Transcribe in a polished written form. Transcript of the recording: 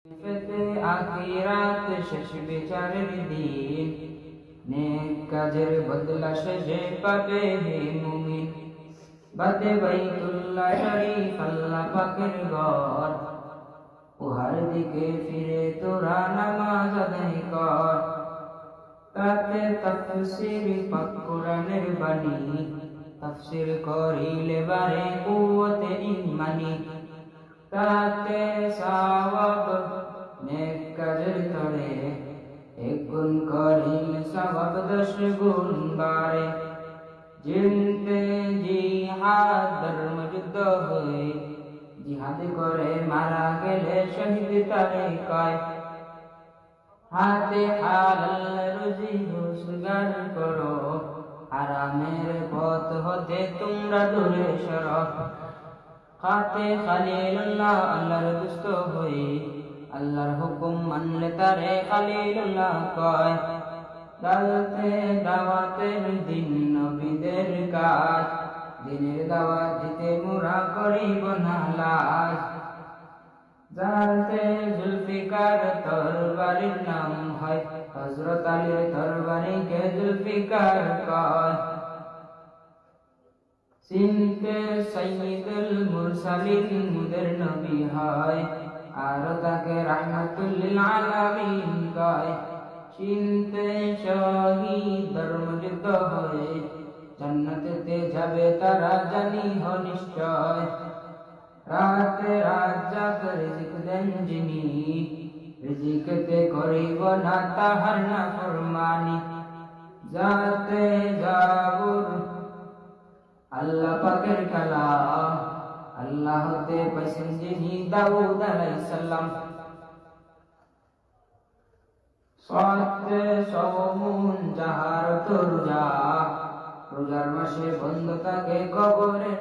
পেতে আখিরাত শেষ বিচারের দিন, নেক কাজের বদলা শেষে পাবে হে মুমিন। বাদে বাইতুল্লাহ শরীফ আল্লাহ পাকের ঘর, উহার দিকে ফিরে তোরা নামাজ আদায় কর। তাতে তাফসীর পাক কোরআনের বাণী, তাফসীর করিলে বাড়ে কুওয়াতে ঈমানি। তাতে সওয়াব নেক কাজের তরে, এক গুণ করিলে সওয়াব 10 গুণ বাড়ে। জিনতে জিহাদ ধর্মযুদ্ধ হয়ে, জিহাদ করে মারা গেলে শহীদ তারে কয়। হাতে হালাল রুজি রোজগার করো, হারামের পথ হতে তোমরা দূরে সরো। খাতে খালিলুল্লাহ আল্লাহর দুষ্ট হয়ে, আল্লাহর হুকুম মানলে তারে খালিলুল্লাহ কয়। দাওয়াতে দাওয়াতের দিন নবীদের কাজ, দিনের দাওয়াত দিতে মোরা করিব না লাজ। যাতে জুলফিকার তরবারির নাম হয়, হযরত আলীর তরবারিকে জুলফিকার কয়। চিনতে সাইয়্যিদুল মুরসালিন মুদের নবী হয়, আর তাকে রাহমাতুল লিল আলামিন কয়। চিনতে শহীদ ধর্মযুদ্ধ হয়ে, জান্নাতেতে যাবে তারা জানিহ নিশ্চয়। রাতে রাত জাগ রিজিক দেন যিনি, রিজিকতে করিব না তাহার নাফরমানি। যাতে জাবুর আল্লাহ পাকের কালাম, আল্লাহ হতে পাইছেন যিনি দাউদ আলাইহিস সালাম। সাতে সওমুন যাহার রোজা, রোজার মাসে বন্ধ থাকে কবরের